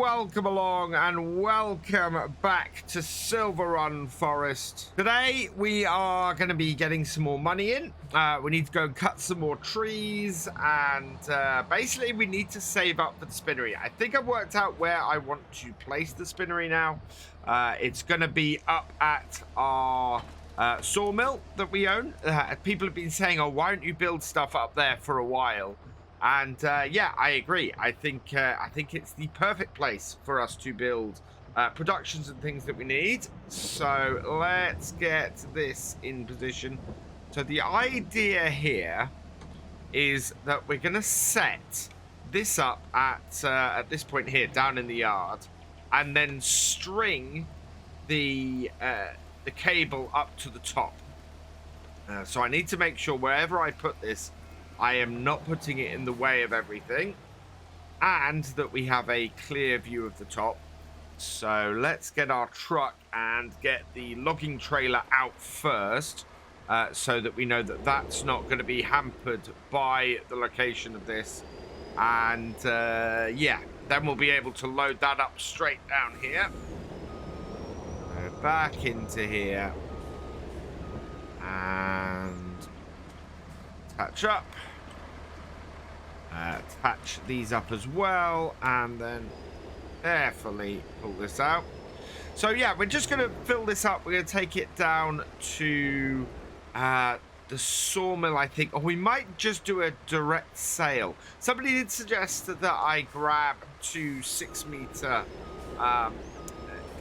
welcome along and welcome back to Silverrun Forest. Today we are going to be getting some more money in. We need to go and cut some more trees, and basically we need to save up for the spinnery. I think I've worked out where I want to place the spinnery now. It's going to be up at our sawmill that we own. People have been saying, oh, why don't you build stuff up there for a while? And yeah, I agree. I think it's the perfect place for us to build productions and things that we need. So let's get this in position. So the idea here is that we're going to set this up at this point here, down in the yard, and then string the cable up to the top. So I need to make sure wherever I put this, I am not putting it in the way of everything, and that we have a clear view of the top. So let's get our truck and get the logging trailer out first, so that we know that that's not going to be hampered by the location of this. And yeah, then we'll be able to load that up straight down here. Go back into here and attach up. Attach these up as well, and then carefully pull this out. So yeah, we're just going to fill this up. We're going to take it down to the sawmill, I think. Or we might just do a direct sale. Somebody did suggest that I grab 2 6-meter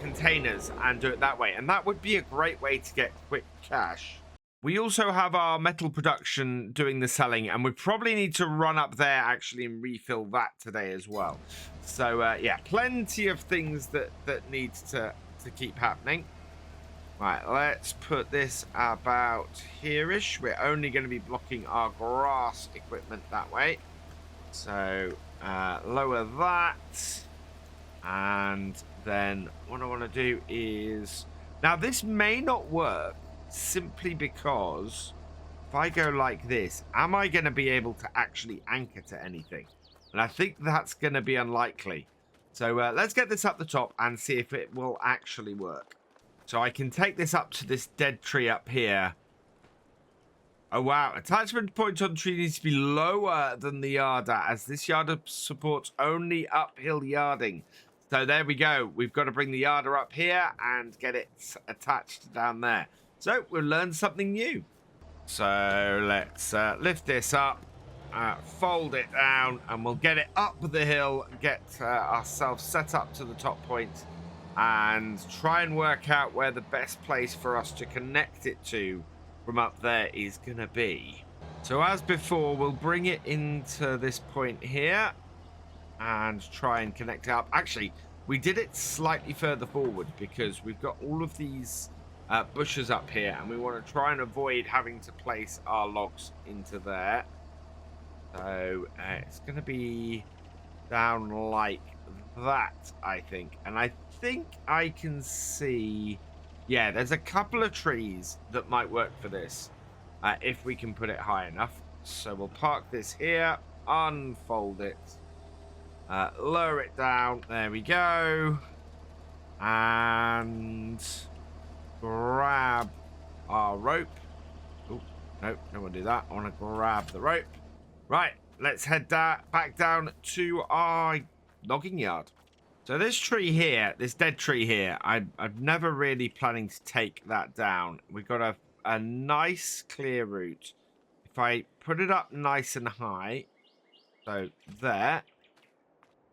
containers and do it that way, and that would be a great way to get quick cash. We also have our metal production doing the selling, and we probably need to run up there actually and refill that today as well. So yeah, plenty of things that need to keep happening. Right, let's put this about here-ish. We're only going to be blocking our grass equipment that way. So lower that, and then what I want to do is, now this may not work, simply because if I go like this, am I going to be able to actually anchor to anything? And I think that's going to be unlikely. So let's get this up the top and see if it will actually work. So I can take this up to this dead tree up here. Oh wow, attachment point on tree needs to be lower than the yarder, as this yarder supports only uphill yarding. So there we go. We've got to bring the yarder up here and get it attached down there. So we'll learn something new. So let's lift this up, fold it down, and we'll get it up the hill, get ourselves set up to the top point, and try and work out where the best place for us to connect it to from up there is going to be. So as before, we'll bring it into this point here and try and connect it up. Actually, we did it slightly further forward because we've got all of these bushes up here, and we want to try and avoid having to place our logs into there. So it's going to be down like that, I think. And I think I can see, yeah, there's a couple of trees that might work for this if we can put it high enough. So we'll park this here, unfold it, lower it down. There we go. And grab our rope. Oh, no, don't want to do that. I want to grab the rope. Right, let's head back down to our logging yard. So this tree here, this dead tree here, I'm never really planning to take that down. We've got a nice clear route. If I put it up nice and high, so there,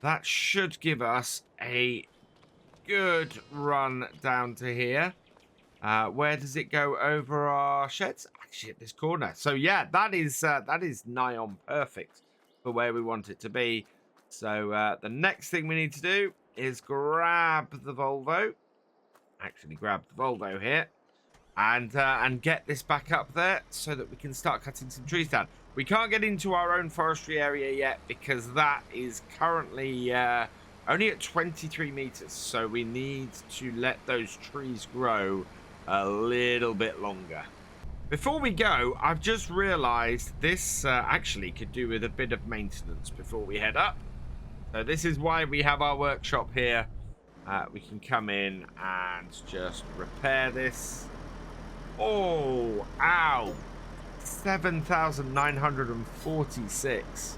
that should give us a good run down to here. Where does it go over our sheds? Actually, at this corner. So yeah, that is nigh on perfect for where we want it to be. So the next thing we need to do is grab the Volvo. Actually, grab the Volvo here, and get this back up there so that we can start cutting some trees down. We can't get into our own forestry area yet because that is currently only at 23 meters. So we need to let those trees grow a little bit longer. Before we go, I've just realized this actually could do with a bit of maintenance before we head up. So this is why we have our workshop here. We can come in and just repair this. Oh, ow. 7,946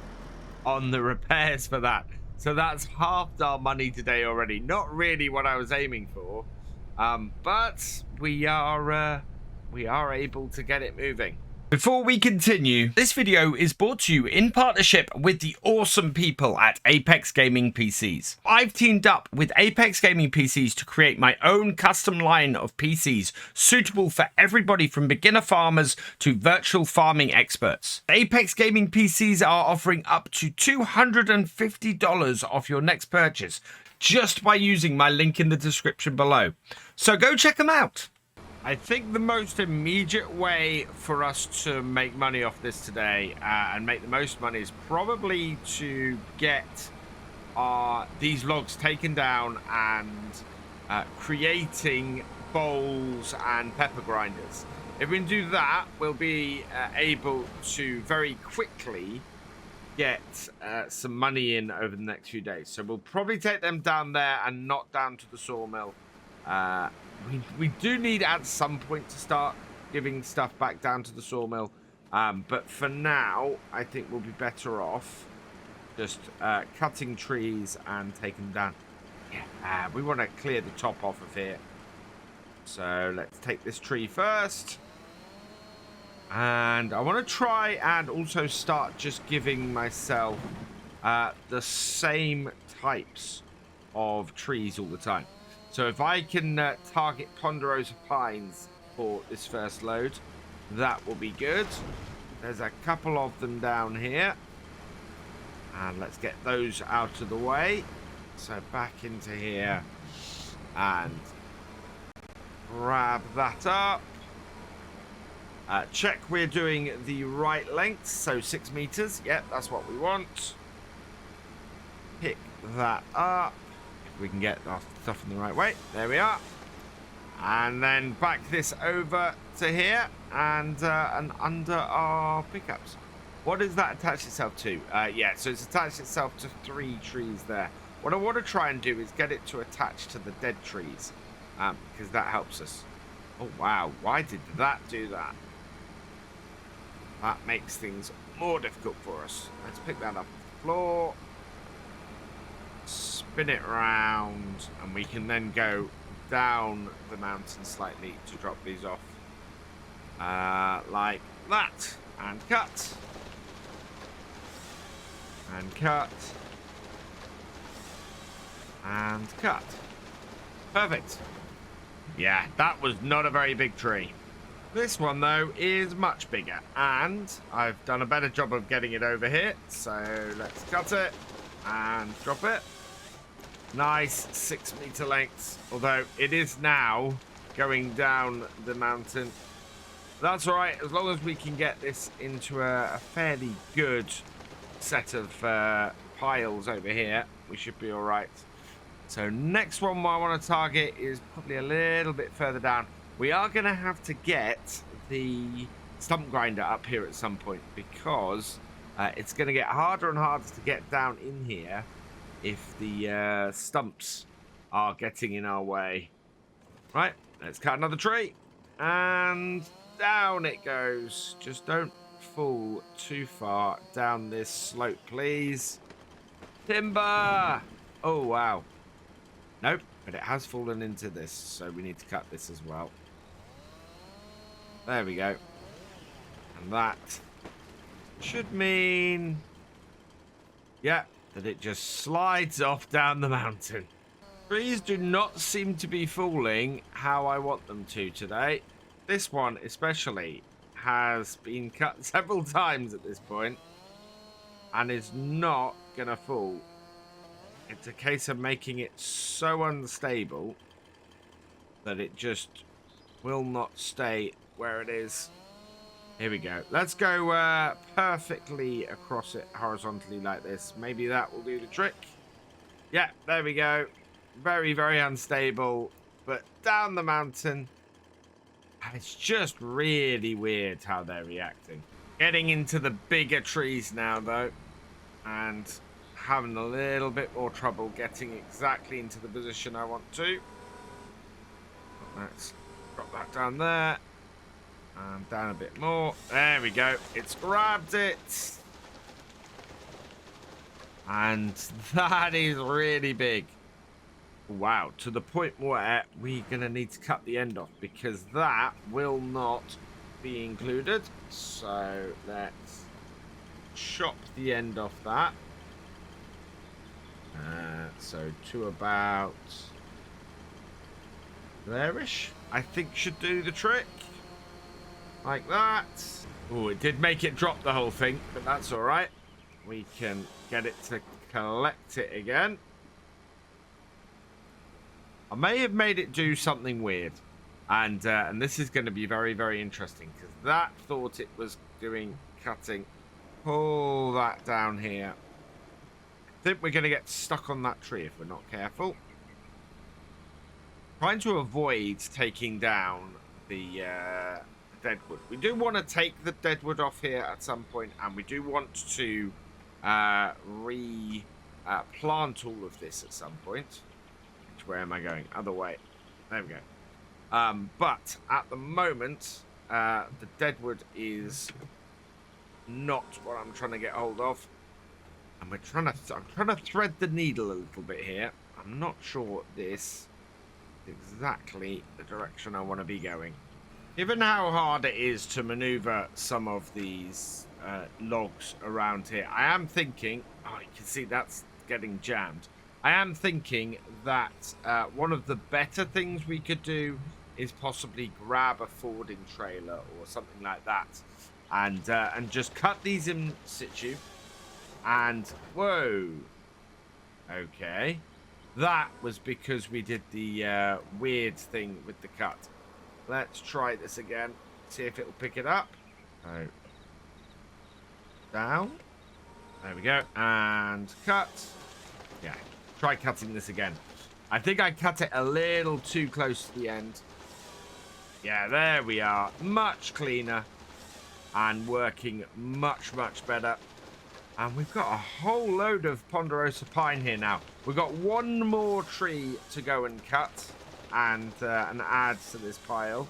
on the repairs for that. So that's halved our money today already. Not really what I was aiming for. But we are able to get it moving. Before we continue, this video is brought to you in partnership with the awesome people at Apex Gaming PCs. I've teamed up with Apex Gaming PCs to create my own custom line of PCs suitable for everybody from beginner farmers to virtual farming experts. Apex Gaming PCs are offering up to $250 off your next purchase just by using my link in the description below. So go check them out. I think the most immediate way for us to make money off this today and make the most money is probably to get these logs taken down and creating bowls and pepper grinders. If we can do that, we'll be able to very quickly get some money in over the next few days. So we'll probably take them down there and not down to the sawmill. We do need at some point to start giving stuff back down to the sawmill. But for now, I think we'll be better off just cutting trees and taking them down. Yeah, we want to clear the top off of here. So let's take this tree first. And I want to try and also start just giving myself the same types of trees all the time. So if I can target ponderosa pines for this first load, that will be good. There's a couple of them down here. And let's get those out of the way. So back into here and grab that up. Check we're doing the right length, so 6 meters. Yep, that's what we want. Pick that up. We can get our stuff in the right way. There we are. And then back this over to here and under our pickups. What does that attach itself to? Yeah, so it's attached itself to 3 trees there. What I want to try and do is get it to attach to the dead trees because that helps us. Oh, wow. Why did that do that? That makes things more difficult for us. Let's pick that up off the floor. Spin it round, and we can then go down the mountain slightly to drop these off. Like that. And cut. And cut. And cut. Perfect. Yeah, that was not a very big tree. This one, though, is much bigger, and I've done a better job of getting it over here. So let's cut it and drop it. Nice 6 meter lengths, although it is now going down the mountain. That's all right, as long as we can get this into a fairly good set of piles over here, we should be all right. So next one I want to target is probably a little bit further down. We are going to have to get the stump grinder up here at some point because it's going to get harder and harder to get down in here if the stumps are getting in our way. Right, let's cut another tree. And down it goes. Just don't fall too far down this slope, please. Timber! Oh, wow. Nope, but it has fallen into this, so we need to cut this as well. There we go. And that should mean... yeah, that it just slides off down the mountain. Trees do not seem to be falling how I want them to today. This one especially has been cut several times at this point and is not gonna fall. It's a case of making it so unstable that it just will not stay where it is. Here we go. Let's go perfectly across it horizontally like this. Maybe that will do the trick. Yeah, there we go. Very, very unstable, but down the mountain. And it's just really weird how they're reacting. Getting into the bigger trees now, though. And having a little bit more trouble getting exactly into the position I want to. Let's drop that down there. And down a bit more. There we go. It's grabbed it. And that is really big. Wow. To the point where we're going to need to cut the end off because that will not be included. So let's chop the end off that. So to about there-ish, I think should do the trick. Like that. Oh, it did make it drop the whole thing, but that's all right. We can get it to collect it again. I may have made it do something weird. And this is going to be very, very interesting because that thought it was doing cutting. Pull that down here. I think we're going to get stuck on that tree if we're not careful. Trying to avoid taking down the deadwood. We do want to take the deadwood off here at some point, and we do want to plant all of this at some point. Which way am I going? Other way. There we go. But at the moment, the deadwood is not what I'm trying to get hold of, and I'm trying to thread the needle a little bit here. I'm not sure this is exactly the direction I want to be going. Given how hard it is to maneuver some of these logs around here, I am thinking, oh, you can see that's getting jammed. I am thinking that one of the better things we could do is possibly grab a forwarding trailer or something like that, and just cut these in situ. And whoa, okay, that was because we did the weird thing with the cut. Let's try this again. See if it'll pick it up. So, down. There we go. And cut. Yeah. Try cutting this again. I think I cut it a little too close to the end. Yeah, there we are. Much cleaner. And working much, much better. And we've got a whole load of ponderosa pine here now. We've got one more tree to go and cut. And add to this pile,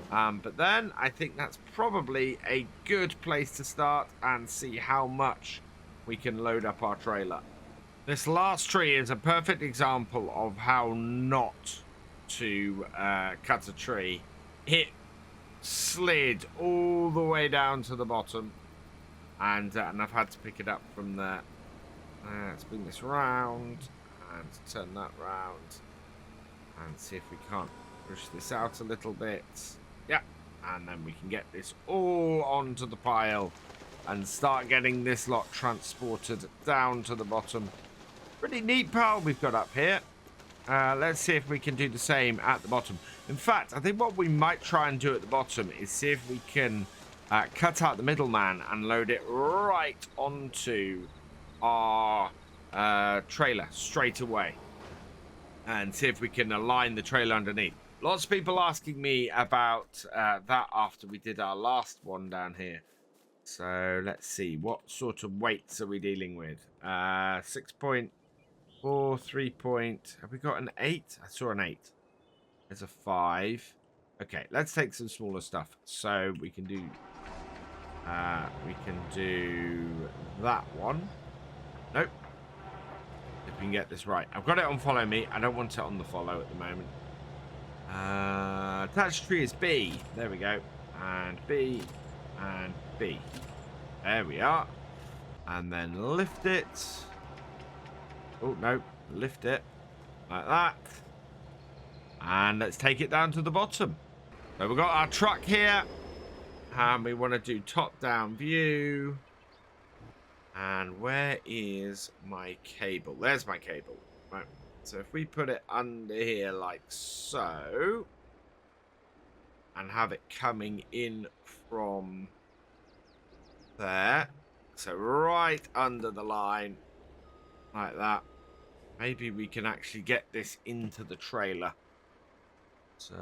but then I think that's probably a good place to start and see how much we can load up our trailer. This last tree is a perfect example of how not to cut a tree. It slid all the way down to the bottom, and I've had to pick it up from there. Let's bring this round and turn that round. And see if we can't push this out a little bit. Yeah. And then we can get this all onto the pile and start getting this lot transported down to the bottom. Pretty neat pile we've got up here. Let's see if we can do the same at the bottom. In fact, I think what we might try and do at the bottom is see if we can cut out the middleman and load it right onto our trailer straight away. And see if we can align the trailer underneath. Lots of people asking me about that after we did our last one down here. So let's see. What sort of weights are we dealing with? 6.4, 3 point. Have we got an 8? I saw an 8. There's a 5. Okay, let's take some smaller stuff. So we can do that one. Nope. If we can get this right. I've got it on follow me. I don't want it on the follow at the moment. Attached tree is B. There we go. And B. And B. There we are. And then lift it. Oh, no. Lift it. Like that. And let's take it down to the bottom. So we've got our truck here. And we want to do top-down view. And where is my cable? There's my cable. Right. So if we put it under here like so, and have it coming in from there, so right under the line, like that, maybe we can actually get this into the trailer. So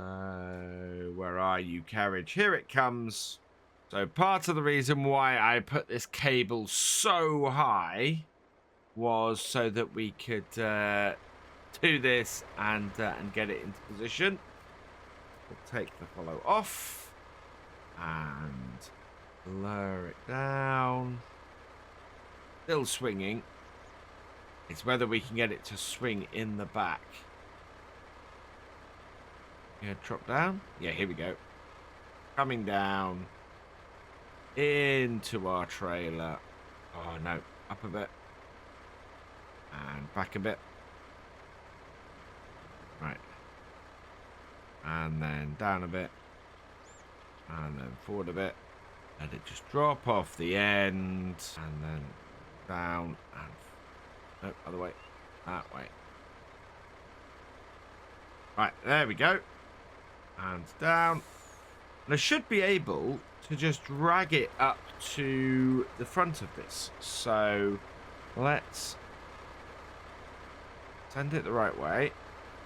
where are you, carriage? Here it comes. So part of the reason why I put this cable so high was so that we could do this and get it into position. We'll take the follow off and lower it down. Still swinging. It's whether we can get it to swing in the back. Yeah, drop down. Yeah, here we go. Coming down into our trailer. Oh no, up a bit and back a bit. Right. And then down a bit. And then forward a bit. Let it just drop off the end. And then down and... No, other way. That way. Right, there we go. And down. And I should be able to just drag it up to the front of this. So let's send it the right way.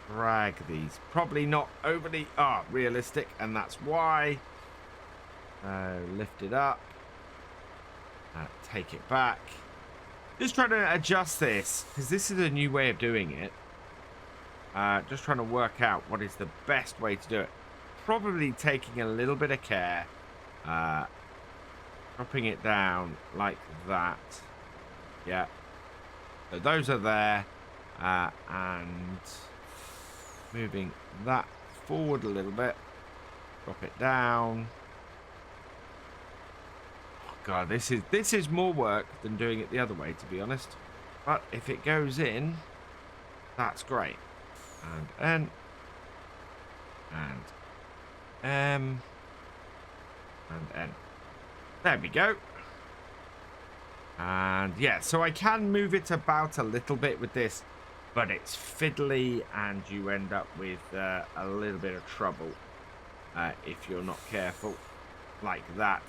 Drag these. Probably not overly realistic, and that's why. Lift it up. Take it back. Just trying to adjust this, because this is a new way of doing it. Just trying to work out what is the best way to do it. Probably taking a little bit of care. Dropping it down like that. Yeah. So those are there. And moving that forward a little bit. Drop it down. Oh God, this is more work than doing it the other way, to be honest. But if it goes in, that's great. And N. And M. And N. There we go. And yeah, so I can move it about a little bit with this, but it's fiddly and you end up with a little bit of trouble if you're not careful, like that,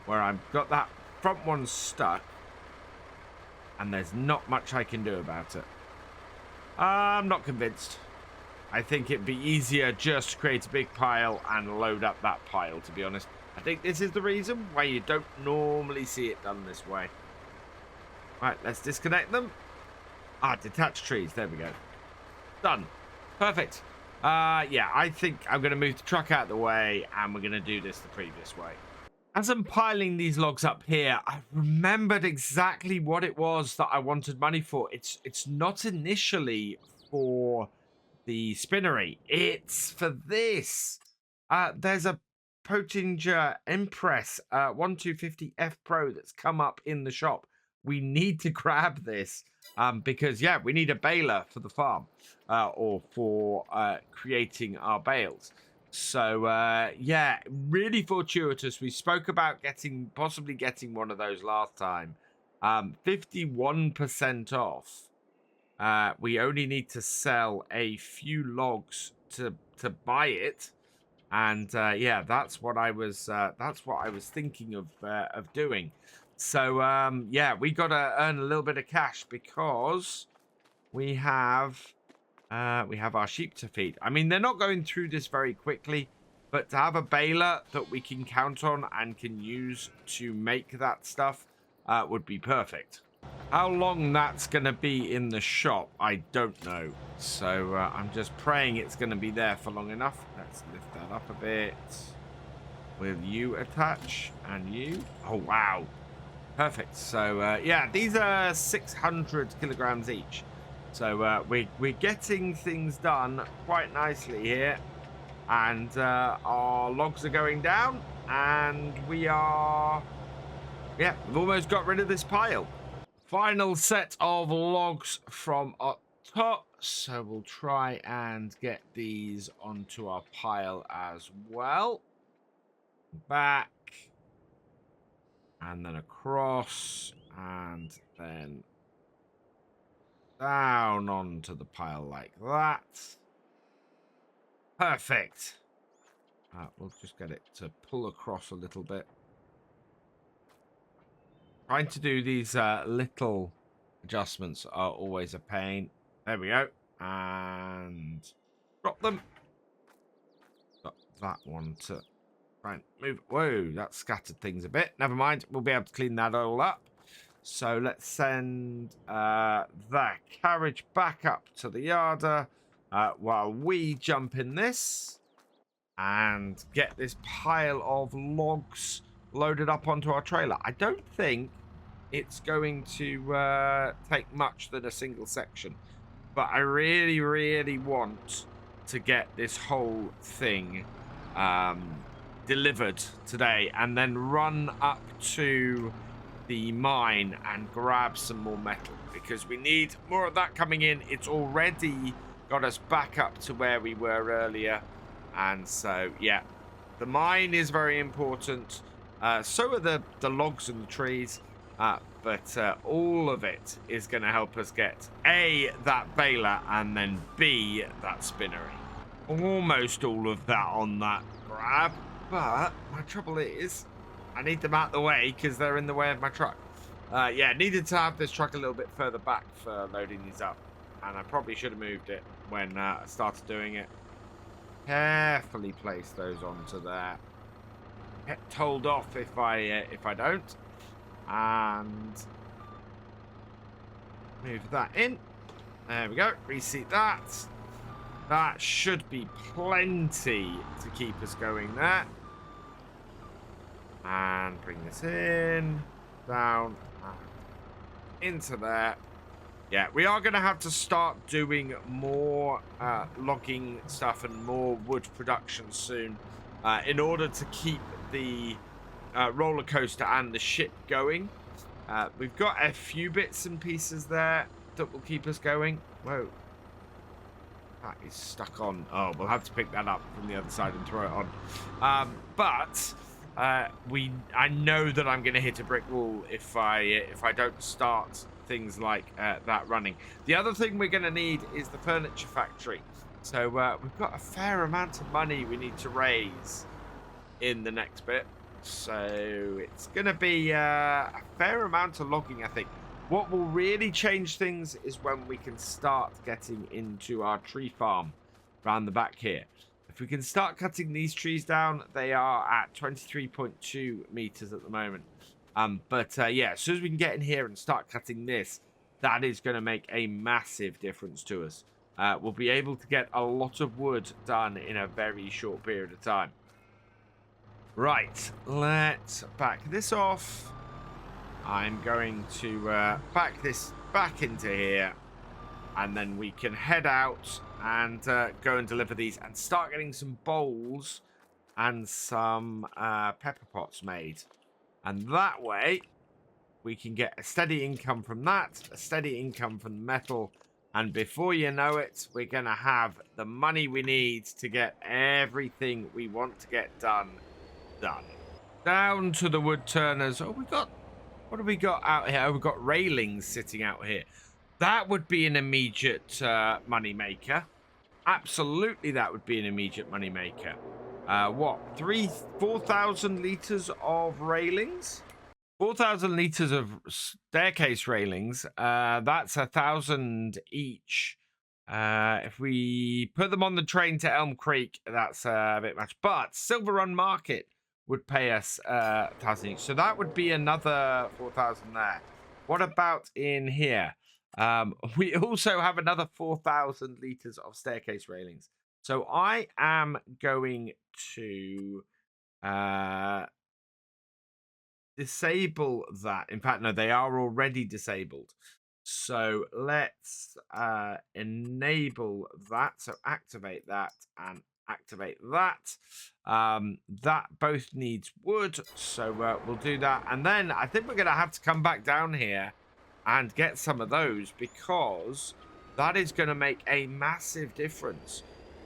where I've got that front one stuck and there's not much I can do about it. I'm not convinced. I think it'd be easier just to create a big pile and load up that pile, to be honest. I think this is the reason why you don't normally see it done this way. Right, let's disconnect them. Detach trees. There we go. Done. Perfect. Yeah, I think I'm going to move the truck out of the way and we're going to do this the previous way. As I'm piling these logs up here, I remembered exactly what it was that I wanted money for. It's not initially for the spinnery. It's for this. There's a Pottinger Empress 1250F Pro that's come up in the shop. We need to grab this because, yeah, we need a baler for the farm or for creating our bales. So, yeah, really fortuitous. We spoke about possibly getting one of those last time. 51% off. We only need to sell a few logs to buy it. And yeah, that's what I was thinking of doing. So yeah, we got to earn a little bit of cash because we have our sheep to feed. I mean, they're not going through this very quickly, but to have a baler that we can count on and can use to make that stuff would be perfect. How long that's going to be in the shop, I don't know. So I'm just praying it's going to be there for long enough. Let's lift that up a bit. Will you attach? And you? Oh, wow. Perfect. So, yeah, these are 600 kilograms each. So we're getting things done quite nicely here. And our logs are going down. And we are... Yeah, we've almost got rid of this pile. Final set of logs from up top. So we'll try and get these onto our pile as well. Back. And then across. And then down onto the pile like that. Perfect. We'll just get it to pull across a little bit. Trying to do these little adjustments are always a pain. There we go. And drop them. Got that one to try and move. Whoa, that scattered things a bit. Never mind. We'll be able to clean that all up. So let's send that carriage back up to the yarder while we jump in this and get this pile of logs loaded up onto our trailer. I don't think it's going to take much than a single section, but I really, really want to get this whole thing delivered today and then run up to the mine and grab some more metal, because we need more of that coming in. It's already got us back up to where we were earlier, and so yeah, the mine is very important. So are the logs and the trees, but all of it is going to help us get A, that baler, and then B, that spinnery. Almost all of that on that grab, but my trouble is I need them out of the way because they're in the way of my truck. Yeah, needed to have this truck a little bit further back for loading these up, and I probably should have moved it when I started doing it. Carefully place those onto there. Get told off if I don't, and move that in. There we go. Reseat that. That should be plenty to keep us going there. And bring this in, down, into there. Yeah, we are going to have to start doing more logging stuff and more wood production soon in order to keep the roller coaster and the ship going. We've got a few bits and pieces there that will keep us going. Whoa. That is stuck on. Oh, we'll have to pick that up from the other side and throw it on. But I know that I'm going to hit a brick wall if I don't start things like that running. The other thing we're going to need is the furniture factory. So we've got a fair amount of money we need to raise in the next bit. So it's going to be a fair amount of logging, I think. What will really change things is when we can start getting into our tree farm around the back here. If we can start cutting these trees down, they are at 23.2 meters at the moment. But yeah, as soon as we can get in here and start cutting this, that is going to make a massive difference to us. We'll be able to get a lot of wood done in a very short period of time. Right, let's back this off. I'm going to back this back into here, and then we can head out and go and deliver these and start getting some bowls and some pepper pots made. And that way, we can get a steady income from that, a steady income from the metal, and before you know it, we're going to have the money we need to get everything we want to get done. Down to the wood turners. Oh, what have we got out here? Oh, we've got railings sitting out here. That would be an immediate money maker. Absolutely, that would be an immediate money maker. What? 4,000 liters of railings? 4,000 liters of staircase railings. That's 1,000 each. If we put them on the train to Elm Creek, that's a bit much. But Silverrun Market would pay us 1,000 each. So that would be another 4,000 there. What about in here? We also have another 4,000 liters of staircase railings. So I am going to disable that. In fact, no, they are already disabled. So let's enable that. So activate that and activate that. That both needs wood. So we'll do that. And then I think we're going to have to come back down here and get some of those, because that is going to make a massive difference.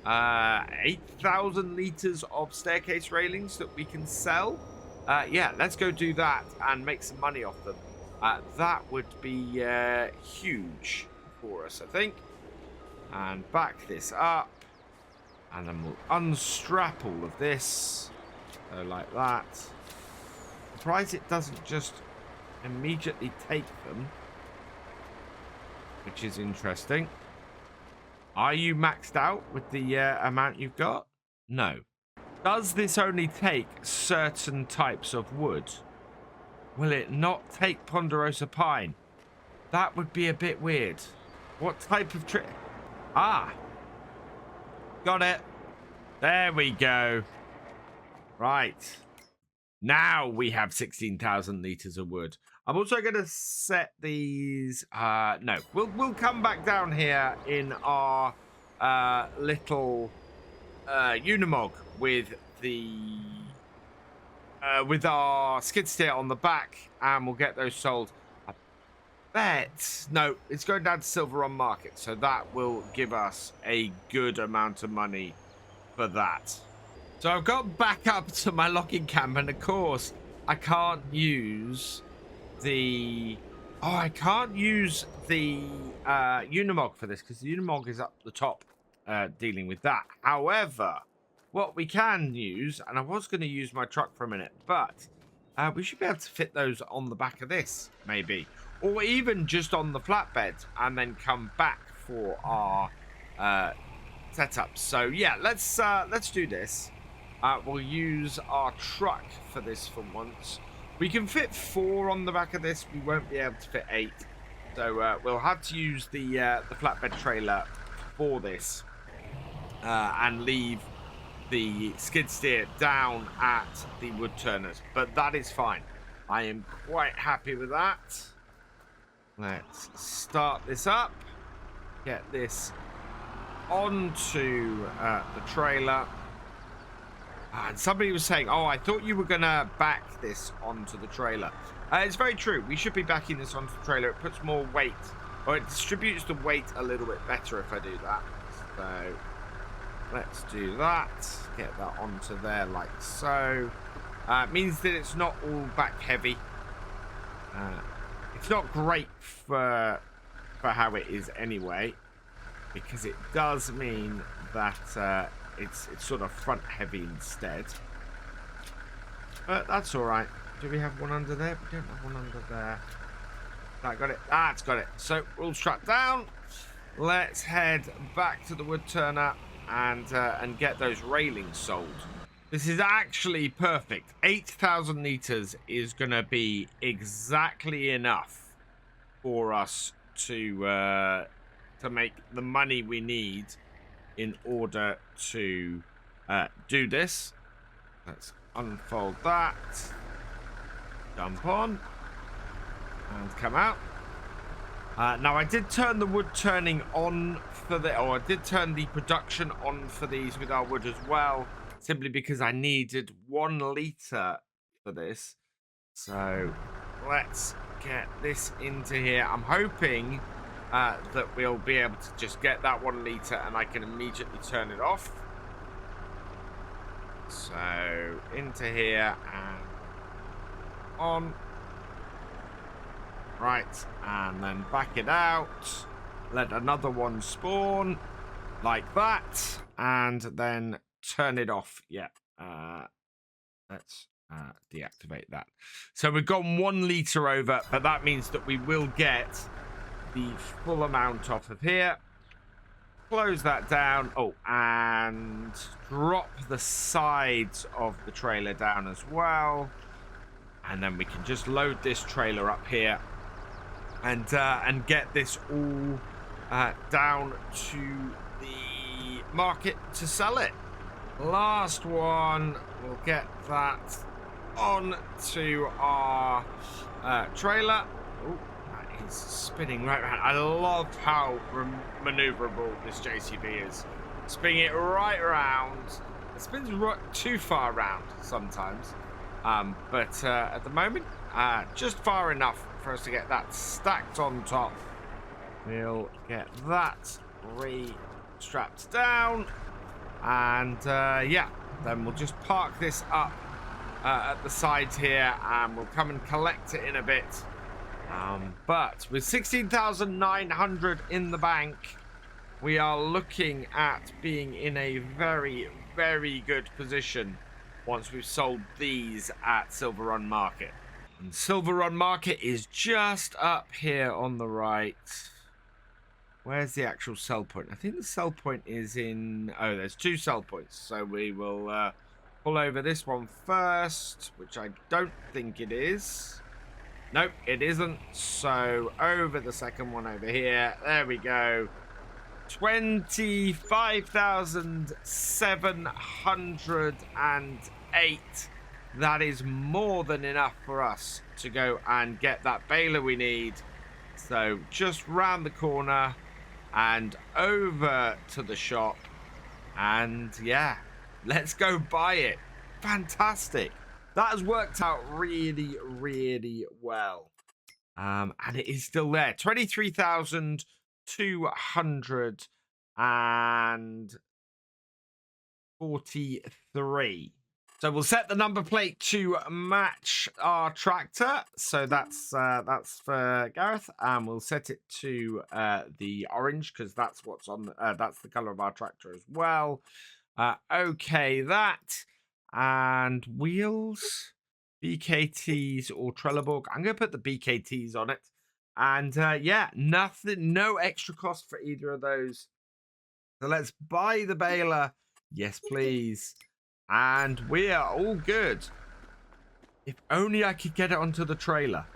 8,000 liters of staircase railings that we can sell. Yeah, let's go do that and make some money off them. That would be huge for us, I think. And back this up. And then we'll unstrap all of this. So like that. Surprised it doesn't just immediately take them, which is interesting. Are you maxed out with the amount you've got? No. Does this only take certain types of wood? will it not take Ponderosa Pine? That would be a bit weird. What type of trick? Ah, got it. There we go. Right. Now we have 16,000 liters of wood. I'm also going to set these. No, we'll come back down here in our little Unimog with the with our skid steer on the back, and we'll get those sold. I bet no, it's going down to Silverrun Market, so that will give us a good amount of money for that. So I've got back up to my logging camp, and of course I can't use the Unimog for this because the Unimog is up the top dealing with that. However, what we can use, and I was going to use my truck for a minute, but we should be able to fit those on the back of this maybe, or even just on the flatbed and then come back for our setup. So yeah, let's do this. We'll use our truck for this for once. We can fit 4 on the back of this. We won't be able to fit 8. So we'll have to use the flatbed trailer for this and leave the skid steer down at the wood turners. But that is fine. I am quite happy with that. Let's start this up. Get this onto the trailer. And somebody was saying, oh, I thought you were going to back this onto the trailer. It's very true. We should be backing this onto the trailer. It puts more weight, or it distributes the weight a little bit better if I do that. So let's do that. Get that onto there like so. It means that it's not all back heavy. It's not great for how it is anyway, because it does mean that it's sort of front heavy instead, but that's all right. Do we have one under there? We don't have one under there. I got it. It's got it. So we'll strap down. Let's head back to the wood turner and get those railings sold. This is actually perfect. 8,000 liters is gonna be exactly enough for us to make the money we need in order to do this. Let's unfold that, jump on, and come out. Now I did turn the wood turning on for I did turn the production on for these with our wood as well, simply because I needed 1 liter for this. So let's get this into here. I'm hoping that we'll be able to just get that 1 liter and I can immediately turn it off. So into here and on. Right, and then back it out. Let another one spawn like that, and then turn it off. Yeah. Let's deactivate that. So we've gone 1 liter over, but that means that we will get the full amount off of here. Close that down. Oh, and drop the sides of the trailer down as well, and then we can just load this trailer up here and get this all down to the market to sell it. Last one, we'll get that onto our trailer. Oh, that is spinning right around. I love how maneuverable this JCB is. Spinning it right around. It spins too far around sometimes, but at the moment, just far enough for us to get that stacked on top. We'll get that strapped down, and yeah, then we'll just park this up at the sides here, and we'll come and collect it in a bit. But with 16,900 in the bank, we are looking at being in a very, very good position once we've sold these at Silverrun Market. And Silverrun Market is just up here on the right. Where's the actual sell point? I think the sell point is in... Oh, there's 2 sell points. So we will pull over this one first, which I don't think it is. Nope, it isn't. So over the second one over here. There we go. 25,708. That is more than enough for us to go and get that baler we need. So just round the corner and over to the shop. And yeah, let's go buy it. Fantastic. That has worked out really, really well. And it is still there. 23,243. So we'll set the number plate to match our tractor. So that's for Gareth, and we'll set it to the orange because that's what's on. That's the color of our tractor as well. Okay, that and wheels, BKTs or Trelleborg. I'm gonna put the BKTs on it, and yeah, nothing, no extra cost for either of those. So let's buy the baler. Yes, please. And we are all good. If only I could get it onto the trailer.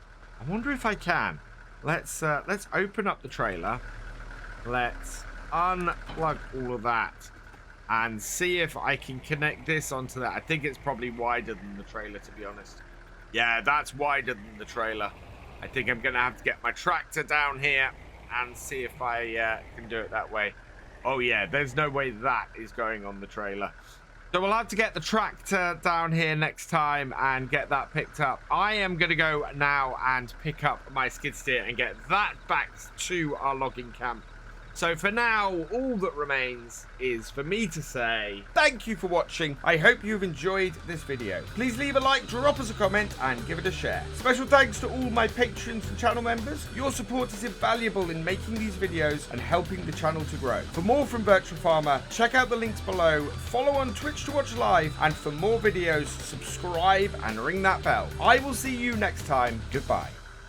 I wonder if I can. Let's open up the trailer. Let's unplug all of that and see if I can connect this onto that. I think it's probably wider than the trailer, to be honest. Yeah, that's wider than the trailer. I think I'm gonna have to get my tractor down here and see if I can do it that way. Oh yeah, there's no way that is going on the trailer. So we'll have to get the tractor down here next time and get that picked up. I am going to go now and pick up my skid steer and get that back to our logging camp. So for now, all that remains is for me to say thank you for watching. I hope you've enjoyed this video. Please leave a like, drop us a comment, and give it a share. Special thanks to all my patrons and channel members. Your support is invaluable in making these videos and helping the channel to grow. For more from Virtual Farmer, check out the links below. Follow on Twitch to watch live, and for more videos, subscribe and ring that bell. I will see you next time. Goodbye.